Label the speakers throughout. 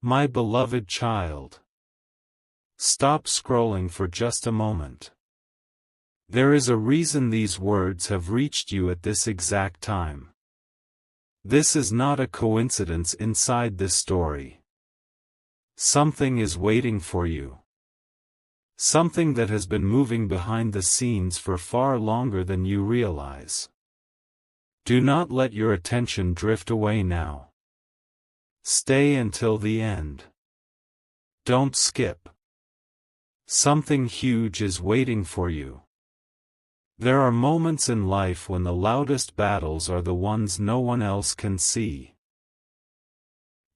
Speaker 1: My beloved child. Stop scrolling for just a moment. There is a reason these words have reached you at this exact time. This is not a coincidence inside this story. Something is waiting for you. Something that has been moving behind the scenes for far longer than you realize. Do not let your attention drift away now. Stay until the end. Don't skip. Something huge is waiting for you. There are moments in life when the loudest battles are the ones no one else can see.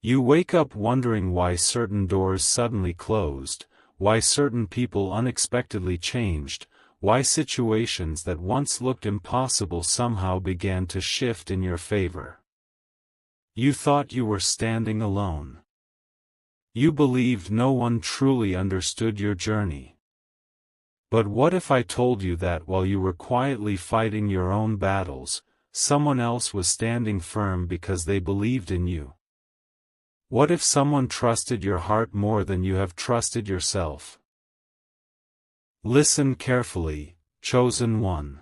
Speaker 1: You wake up wondering why certain doors suddenly closed, why certain people unexpectedly changed, why situations that once looked impossible somehow began to shift in your favor. You thought you were standing alone. You believed no one truly understood your journey. But what if I told you that while you were quietly fighting your own battles, someone else was standing firm because they believed in you? What if someone trusted your heart more than you have trusted yourself? Listen carefully, chosen one.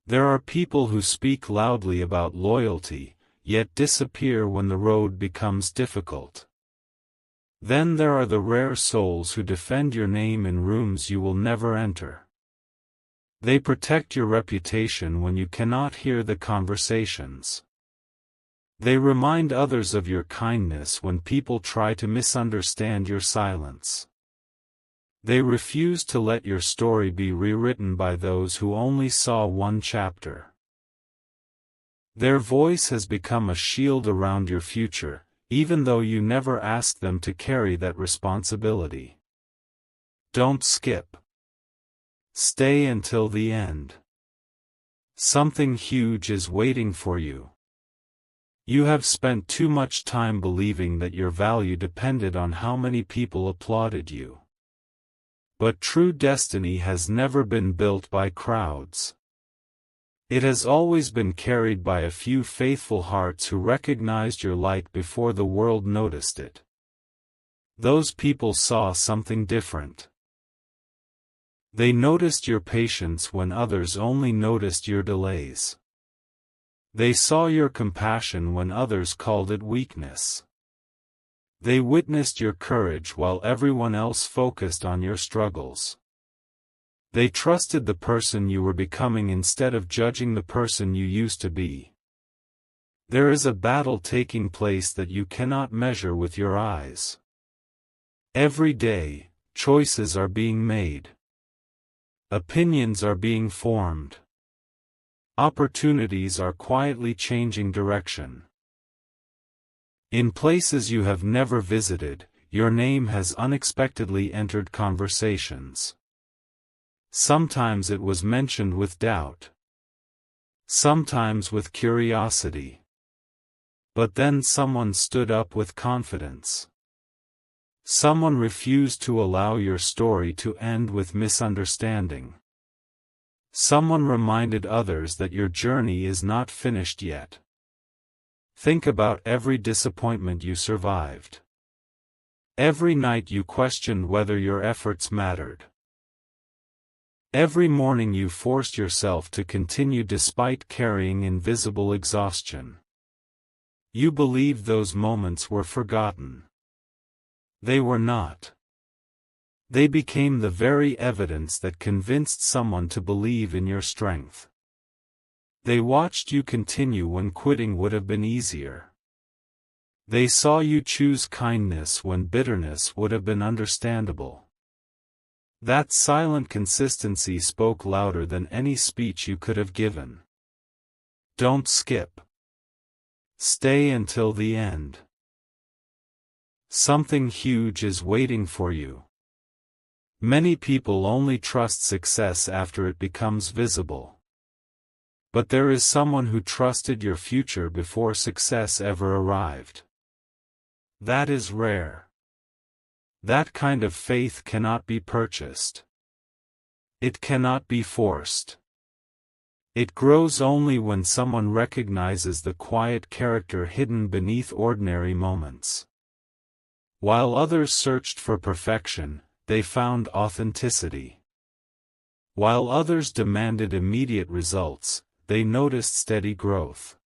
Speaker 1: There are people who speak loudly about loyalty, yet disappear when the road becomes difficult. Then there are the rare souls who defend your name in rooms you will never enter. They protect your reputation when you cannot hear the conversations. They remind others of your kindness when people try to misunderstand your silence. They refuse to let your story be rewritten by those who only saw one chapter. Their voice has become a shield around your future, even though you never asked them to carry that responsibility. Don't skip. Stay until the end. Something huge is waiting for you. You have spent too much time believing that your value depended on how many people applauded you. But true destiny has never been built by crowds. It has always been carried by a few faithful hearts who recognized your light before the world noticed it. Those people saw something different. They noticed your patience when others only noticed your delays. They saw your compassion when others called it weakness. They witnessed your courage while everyone else focused on your struggles. They trusted the person you were becoming instead of judging the person you used to be. There is a battle taking place that you cannot measure with your eyes. Every day, choices are being made. Opinions are being formed. Opportunities are quietly changing direction. In places you have never visited, your name has unexpectedly entered conversations. Sometimes it was mentioned with doubt. Sometimes with curiosity. But then someone stood up with confidence. Someone refused to allow your story to end with misunderstanding. Someone reminded others that your journey is not finished yet. Think about every disappointment you survived. Every night you questioned whether your efforts mattered. Every morning you forced yourself to continue despite carrying invisible exhaustion. You believed those moments were forgotten. They were not. They became the very evidence that convinced someone to believe in your strength. They watched you continue when quitting would have been easier. They saw you choose kindness when bitterness would have been understandable. That silent consistency spoke louder than any speech you could have given. Don't skip. Stay until the end. Something huge is waiting for you. Many people only trust success after it becomes visible. But there is someone who trusted your future before success ever arrived. That is rare. That kind of faith cannot be purchased. It cannot be forced. It grows only when someone recognizes the quiet character hidden beneath ordinary moments. While others searched for perfection, they found authenticity. While others demanded immediate results, they noticed steady growth.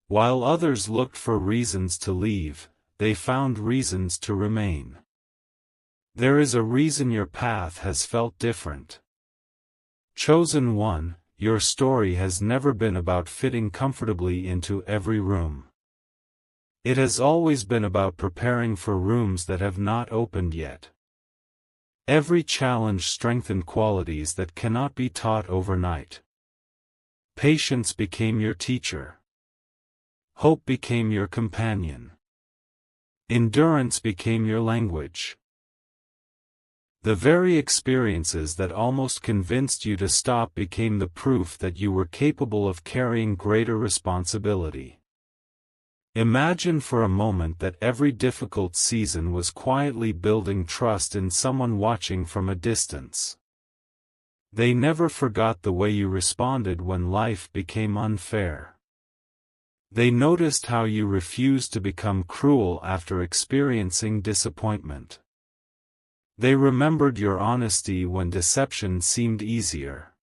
Speaker 1: While others looked for reasons to leave, they found reasons to remain. There is a reason your path has felt different. Chosen one, your story has never been about fitting comfortably into every room. It has always been about preparing for rooms that have not opened yet. Every challenge strengthened qualities that cannot be taught overnight. Patience became your teacher. Hope became your companion. Endurance became your language. The very experiences that almost convinced you to stop became the proof that you were capable of carrying greater responsibility. Imagine for a moment that every difficult season was quietly building trust in someone watching from a distance. They never forgot the way you responded when life became unfair. They noticed how you refused to become cruel after experiencing disappointment. They remembered your honesty when deception seemed easier.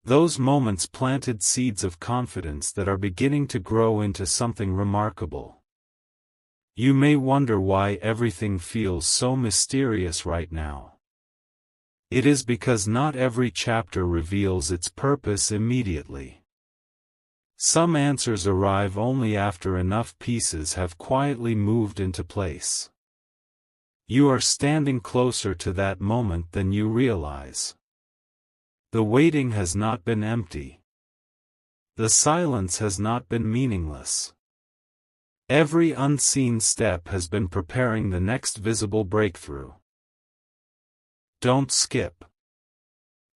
Speaker 1: Those moments planted seeds of confidence that are beginning to grow into something remarkable. You may wonder why everything feels so mysterious right now. It is because not every chapter reveals its purpose immediately. Some answers arrive only after enough pieces have quietly moved into place. You are standing closer to that moment than you realize. The waiting has not been empty. The silence has not been meaningless. Every unseen step has been preparing the next visible breakthrough. Don't skip.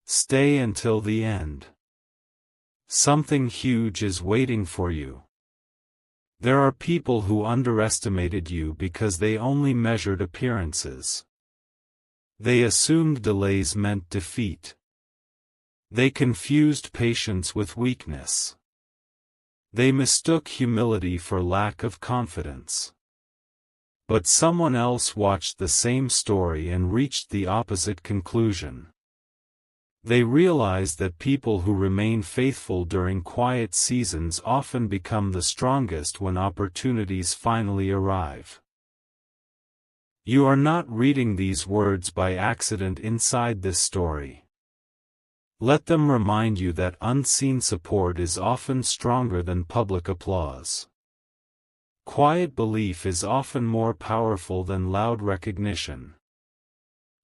Speaker 1: Stay until the end. Something huge is waiting for you. There are people who underestimated you because they only measured appearances. They assumed delays meant defeat. They confused patience with weakness. They mistook humility for lack of confidence. But someone else watched the same story and reached the opposite conclusion. They realized that people who remain faithful during quiet seasons often become the strongest when opportunities finally arrive. You are not reading these words by accident inside this story. Let them remind you that unseen support is often stronger than public applause. Quiet belief is often more powerful than loud recognition.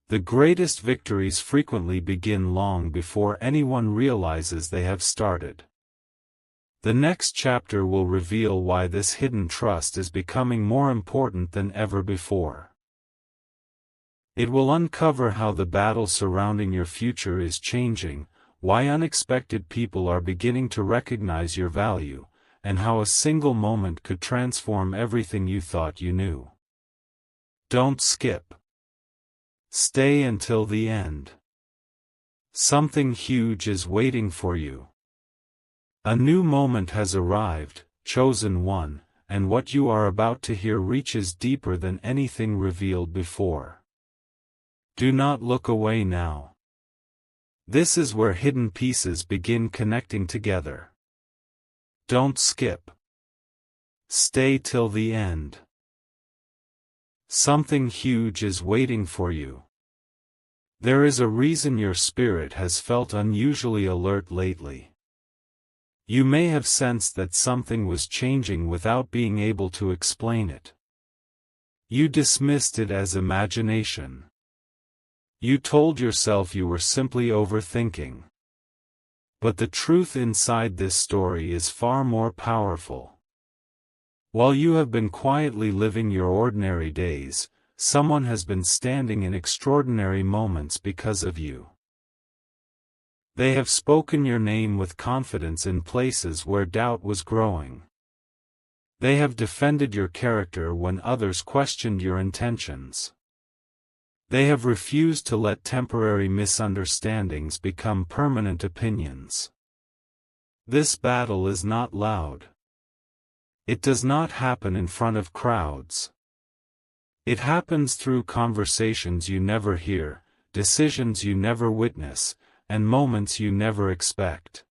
Speaker 1: The greatest victories frequently begin long before anyone realizes they have started. The next chapter will reveal why this hidden trust is becoming more important than ever before. It will uncover how the battle surrounding your future is changing, why unexpected people are beginning to recognize your value, and how a single moment could transform everything you thought you knew. Don't skip. Stay until the end. Something huge is waiting for you. A new moment has arrived, chosen one, and what you are about to hear reaches deeper than anything revealed before. Do not look away now. This is where hidden pieces begin connecting together. Don't skip. Stay till the end. Something huge is waiting for you. There is a reason your spirit has felt unusually alert lately. You may have sensed that something was changing without being able to explain it. You dismissed it as imagination. You told yourself you were simply overthinking. But the truth inside this story is far more powerful. While you have been quietly living your ordinary days, someone has been standing in extraordinary moments because of you. They have spoken your name with confidence in places where doubt was growing. They have defended your character when others questioned your intentions. They have refused to let temporary misunderstandings become permanent opinions. This battle is not loud. It does not happen in front of crowds. It happens through conversations you never hear, decisions you never witness, and moments you never expect.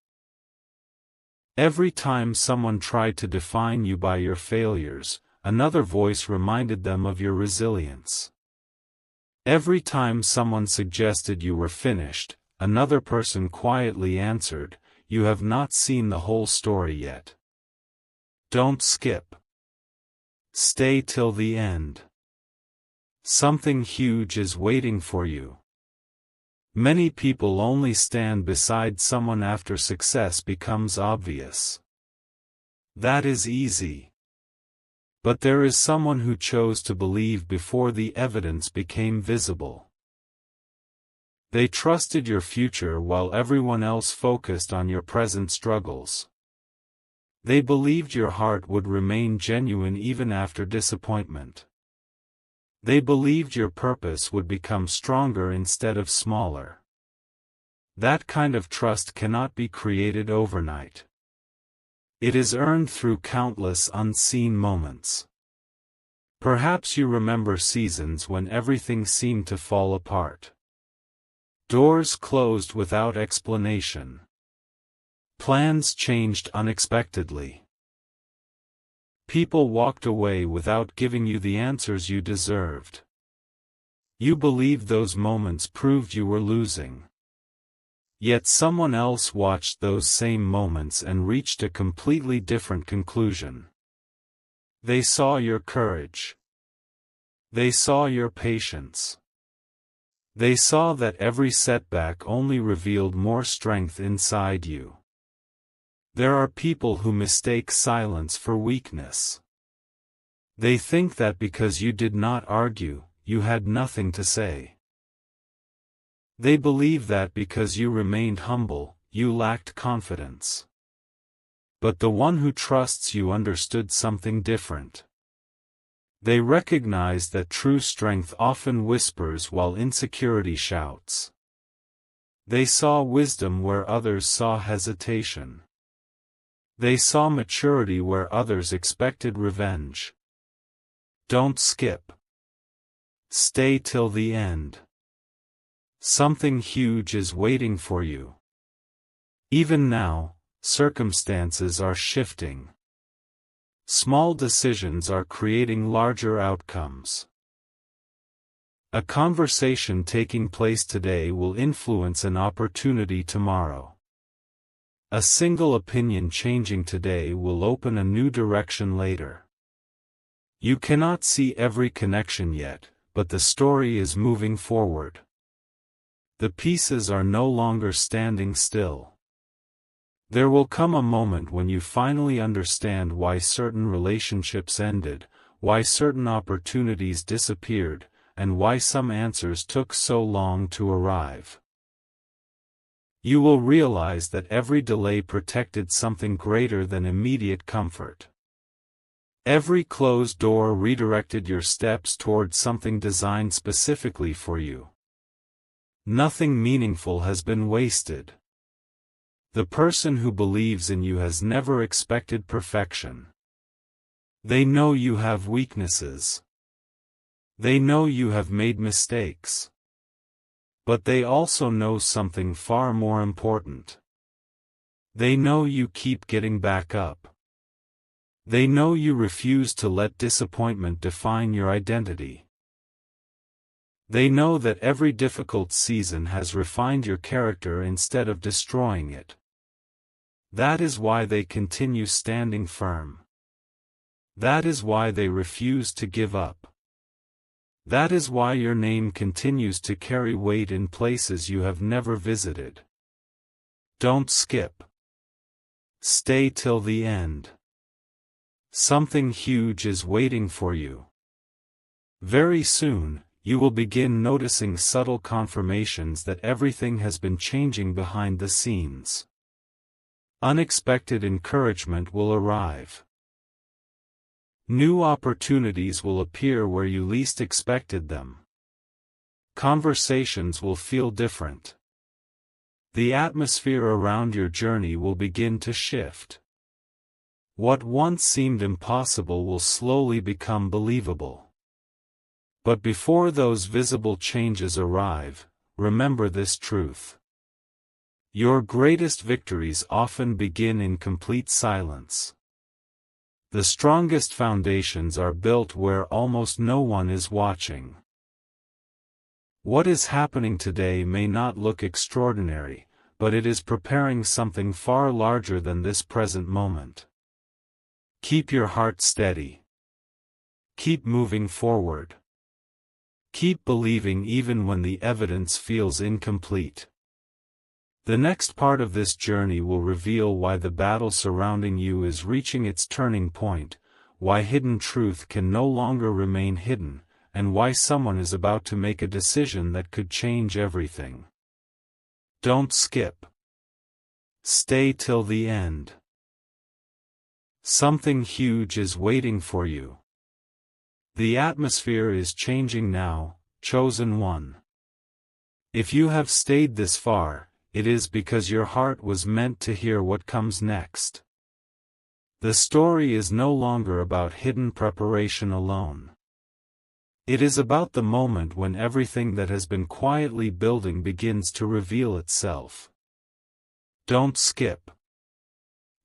Speaker 1: Every time someone tried to define you by your failures, another voice reminded them of your resilience. Every time someone suggested you were finished, another person quietly answered, "You have not seen the whole story yet. Don't skip. Stay till the end. Something huge is waiting for you." Many people only stand beside someone after success becomes obvious. That is easy. But there is someone who chose to believe before the evidence became visible. They trusted your future while everyone else focused on your present struggles. They believed your heart would remain genuine even after disappointment. They believed your purpose would become stronger instead of smaller. That kind of trust cannot be created overnight. It is earned through countless unseen moments. Perhaps you remember seasons when everything seemed to fall apart. Doors closed without explanation. Plans changed unexpectedly. People walked away without giving you the answers you deserved. You believed those moments proved you were losing. Yet someone else watched those same moments and reached a completely different conclusion. They saw your courage. They saw your patience. They saw that every setback only revealed more strength inside you. There are people who mistake silence for weakness. They think that because you did not argue, you had nothing to say. They believe that because you remained humble, you lacked confidence. But the one who trusts you understood something different. They recognized that true strength often whispers while insecurity shouts. They saw wisdom where others saw hesitation. They saw maturity where others expected revenge. Don't skip. Stay till the end. Something huge is waiting for you. Even now, circumstances are shifting. Small decisions are creating larger outcomes. A conversation taking place today will influence an opportunity tomorrow. A single opinion changing today will open a new direction later. You cannot see every connection yet, but the story is moving forward. The pieces are no longer standing still. There will come a moment when you finally understand why certain relationships ended, why certain opportunities disappeared, and why some answers took so long to arrive. You will realize that every delay protected something greater than immediate comfort. Every closed door redirected your steps toward something designed specifically for you. Nothing meaningful has been wasted. The person who believes in you has never expected perfection. They know you have weaknesses. They know you have made mistakes. But they also know something far more important. They know you keep getting back up. They know you refuse to let disappointment define your identity. They know that every difficult season has refined your character instead of destroying it. That is why they continue standing firm. That is why they refuse to give up. That is why your name continues to carry weight in places you have never visited. Don't skip. Stay till the end. Something huge is waiting for you. Very soon, you will begin noticing subtle confirmations that everything has been changing behind the scenes. Unexpected encouragement will arrive. New opportunities will appear where you least expected them. Conversations will feel different. The atmosphere around your journey will begin to shift. What once seemed impossible will slowly become believable. But before those visible changes arrive, remember this truth. Your greatest victories often begin in complete silence. The strongest foundations are built where almost no one is watching. What is happening today may not look extraordinary, but it is preparing something far larger than this present moment. Keep your heart steady. Keep moving forward. Keep believing even when the evidence feels incomplete. The next part of this journey will reveal why the battle surrounding you is reaching its turning point, why hidden truth can no longer remain hidden, and why someone is about to make a decision that could change everything. Don't skip. Stay till the end. Something huge is waiting for you. The atmosphere is changing now, chosen one. If you have stayed this far, it is because your heart was meant to hear what comes next. The story is no longer about hidden preparation alone. It is about the moment when everything that has been quietly building begins to reveal itself. Don't skip.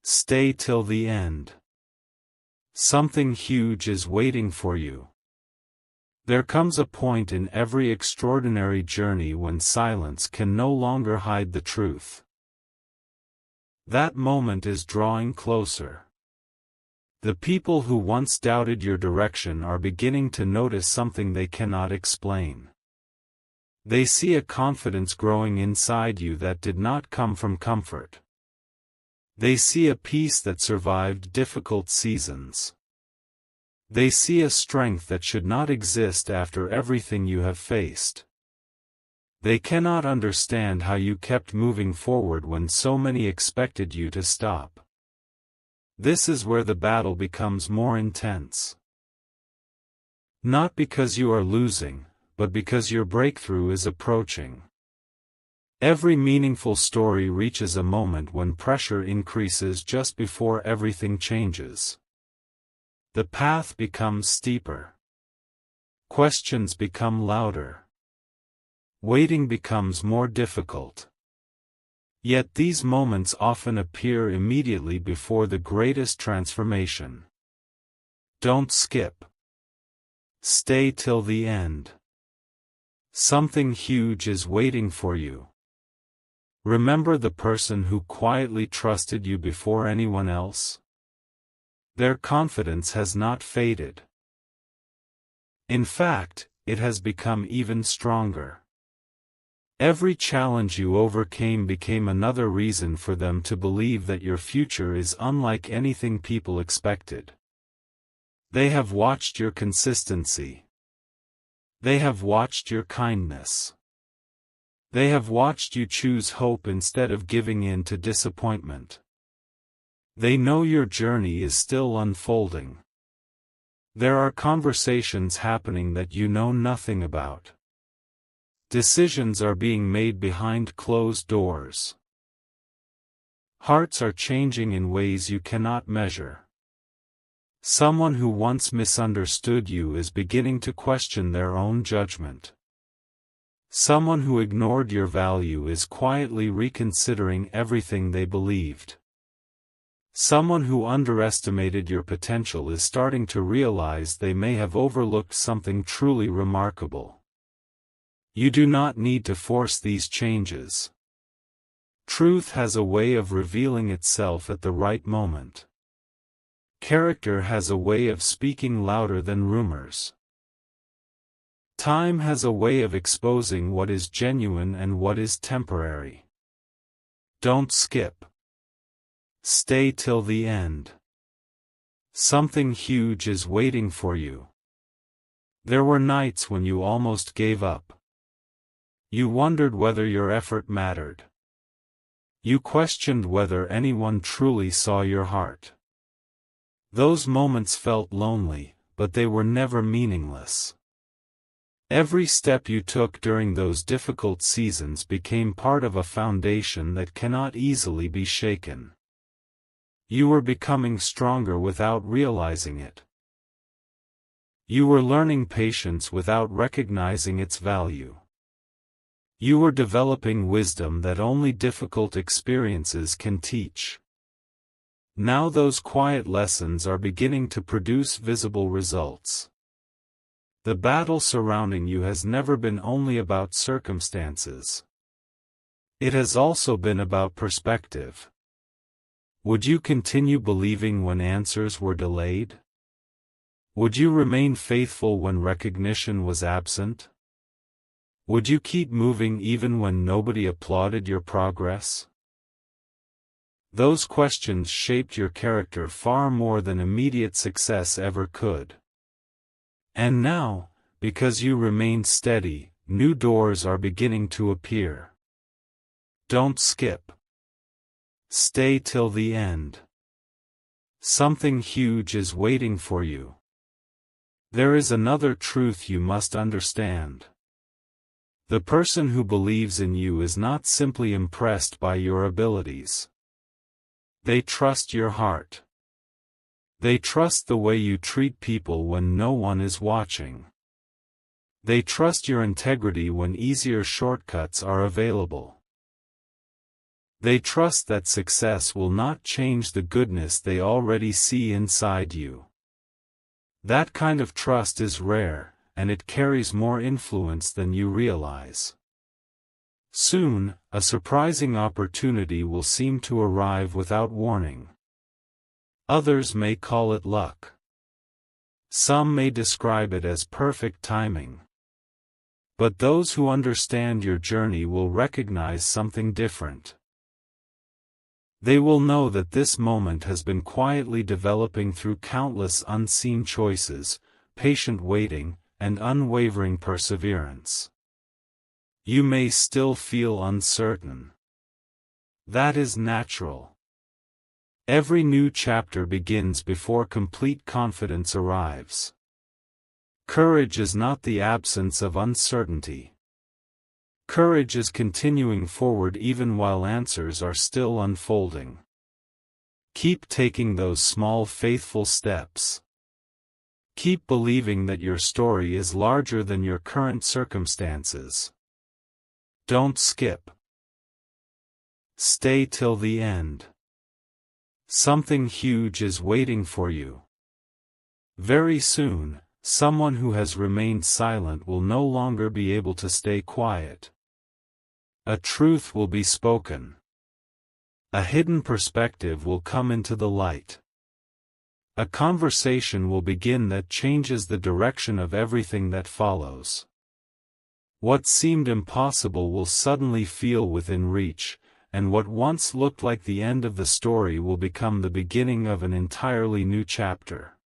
Speaker 1: Stay till the end. Something huge is waiting for you. There comes a point in every extraordinary journey when silence can no longer hide the truth. That moment is drawing closer. The people who once doubted your direction are beginning to notice something they cannot explain. They see a confidence growing inside you that did not come from comfort. They see a peace that survived difficult seasons. They see a strength that should not exist after everything you have faced. They cannot understand how you kept moving forward when so many expected you to stop. This is where the battle becomes more intense. Not because you are losing, but because your breakthrough is approaching. Every meaningful story reaches a moment when pressure increases just before everything changes. The path becomes steeper. Questions become louder. Waiting becomes more difficult. Yet these moments often appear immediately before the greatest transformation. Don't skip. Stay till the end. Something huge is waiting for you. Remember the person who quietly trusted you before anyone else? Their confidence has not faded. In fact, it has become even stronger. Every challenge you overcame became another reason for them to believe that your future is unlike anything people expected. They have watched your consistency. They have watched your kindness. They have watched you choose hope instead of giving in to disappointment. They know your journey is still unfolding. There are conversations happening that you know nothing about. Decisions are being made behind closed doors. Hearts are changing in ways you cannot measure. Someone who once misunderstood you is beginning to question their own judgment. Someone who ignored your value is quietly reconsidering everything they believed. Someone who underestimated your potential is starting to realize they may have overlooked something truly remarkable. You do not need to force these changes. Truth has a way of revealing itself at the right moment. Character has a way of speaking louder than rumors. Time has a way of exposing what is genuine and what is temporary. Don't skip. Stay till the end. Something huge is waiting for you. There were nights when you almost gave up. You wondered whether your effort mattered. You questioned whether anyone truly saw your heart. Those moments felt lonely, but they were never meaningless. Every step you took during those difficult seasons became part of a foundation that cannot easily be shaken. You were becoming stronger without realizing it. You were learning patience without recognizing its value. You were developing wisdom that only difficult experiences can teach. Now those quiet lessons are beginning to produce visible results. The battle surrounding you has never been only about circumstances. It has also been about perspective. Would you continue believing when answers were delayed? Would you remain faithful when recognition was absent? Would you keep moving even when nobody applauded your progress? Those questions shaped your character far more than immediate success ever could. And now, because you remained steady, new doors are beginning to appear. Don't skip. Stay till the end. Something huge is waiting for you. There is another truth you must understand. The person who believes in you is not simply impressed by your abilities. They trust your heart. They trust the way you treat people when no one is watching. They trust your integrity when easier shortcuts are available. They trust that success will not change the goodness they already see inside you. That kind of trust is rare, and it carries more influence than you realize. Soon, a surprising opportunity will seem to arrive without warning. Others may call it luck. Some may describe it as perfect timing. But those who understand your journey will recognize something different. They will know that this moment has been quietly developing through countless unseen choices, patient waiting, and unwavering perseverance. You may still feel uncertain. That is natural. Every new chapter begins before complete confidence arrives. Courage is not the absence of uncertainty. Courage is continuing forward even while answers are still unfolding. Keep taking those small faithful steps. Keep believing that your story is larger than your current circumstances. Don't skip. Stay till the end. Something huge is waiting for you. Very soon, someone who has remained silent will no longer be able to stay quiet. A truth will be spoken. A hidden perspective will come into the light. A conversation will begin that changes the direction of everything that follows. What seemed impossible will suddenly feel within reach, and what once looked like the end of the story will become the beginning of an entirely new chapter.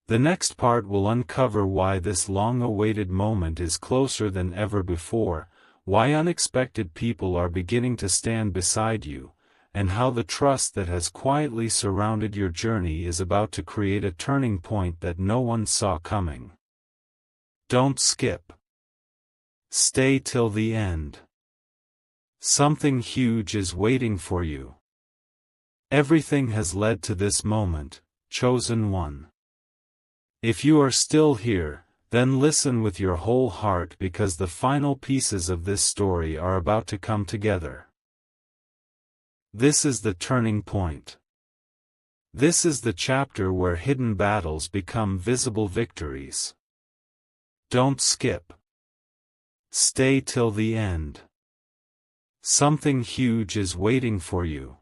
Speaker 1: The next part will uncover why this long-awaited moment is closer than ever before, why unexpected people are beginning to stand beside you, and how the trust that has quietly surrounded your journey is about to create a turning point that no one saw coming. Don't skip. Stay till the end. Something huge is waiting for you. Everything has led to this moment, chosen one. If you are still here, then listen with your whole heart because the final pieces of this story are about to come together. This is the turning point. This is the chapter where hidden battles become visible victories. Don't skip. Stay till the end. Something huge is waiting for you.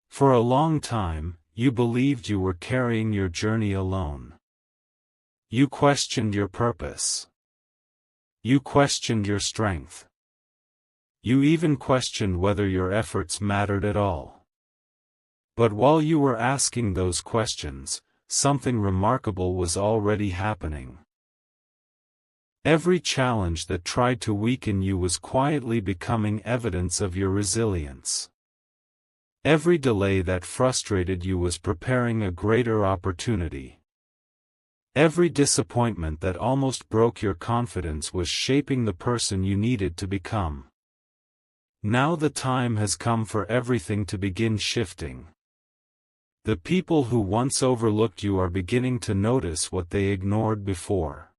Speaker 1: For a long time, you believed you were carrying your journey alone. You questioned your purpose. You questioned your strength. You even questioned whether your efforts mattered at all. But while you were asking those questions, something remarkable was already happening. Every challenge that tried to weaken you was quietly becoming evidence of your resilience. Every delay that frustrated you was preparing a greater opportunity. Every disappointment that almost broke your confidence was shaping the person you needed to become. Now the time has come for everything to begin shifting. The people who once overlooked you are beginning to notice what they ignored before.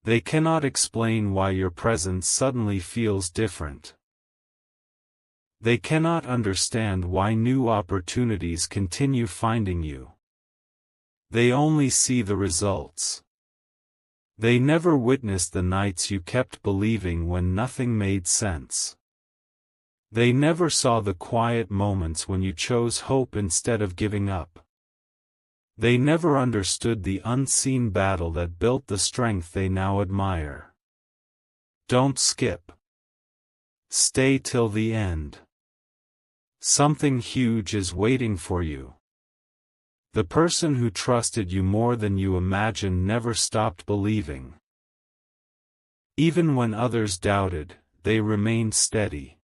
Speaker 1: They cannot explain why your presence suddenly feels different. They cannot understand why new opportunities continue finding you. They only see the results. They never witnessed the nights you kept believing when nothing made sense. They never saw the quiet moments when you chose hope instead of giving up. They never understood the unseen battle that built the strength they now admire. Don't skip. Stay till the end. Something huge is waiting for you. The person who trusted you more than you imagined never stopped believing. Even when others doubted, they remained steady.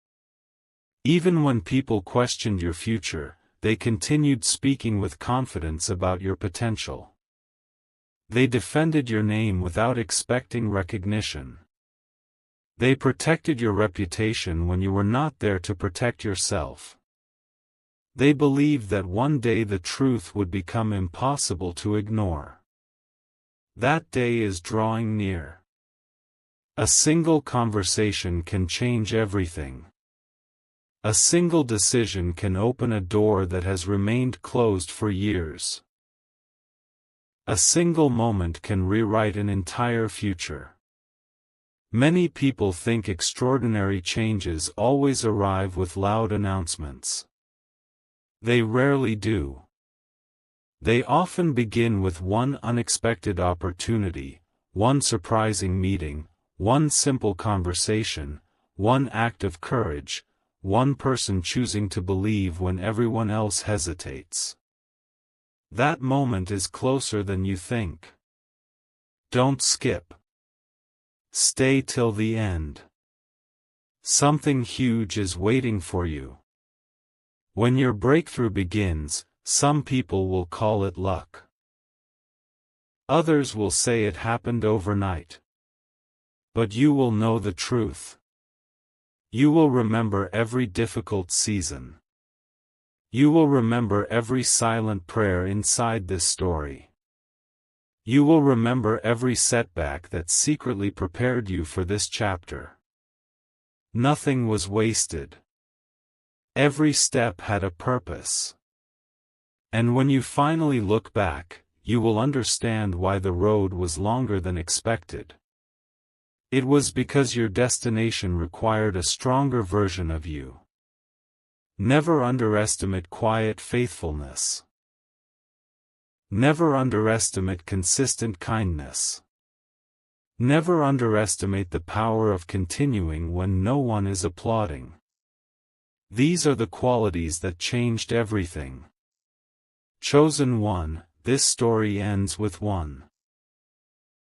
Speaker 1: Even when people questioned your future, they continued speaking with confidence about your potential. They defended your name without expecting recognition. They protected your reputation when you were not there to protect yourself. They believed that one day the truth would become impossible to ignore. That day is drawing near. A single conversation can change everything. A single decision can open a door that has remained closed for years. A single moment can rewrite an entire future. Many people think extraordinary changes always arrive with loud announcements. They rarely do. They often begin with one unexpected opportunity, one surprising meeting, one simple conversation, one act of courage, one person choosing to believe when everyone else hesitates. That moment is closer than you think. Don't skip. Stay till the end. Something huge is waiting for you. When your breakthrough begins, some people will call it luck. Others will say it happened overnight. But you will know the truth. You will remember every difficult season. You will remember every silent prayer inside this story. You will remember every setback that secretly prepared you for this chapter. Nothing was wasted. Every step had a purpose. And when you finally look back, you will understand why the road was longer than expected. It was because your destination required a stronger version of you. Never underestimate quiet faithfulness. Never underestimate consistent kindness. Never underestimate the power of continuing when no one is applauding. These are the qualities that changed everything. Chosen one, this story ends with one.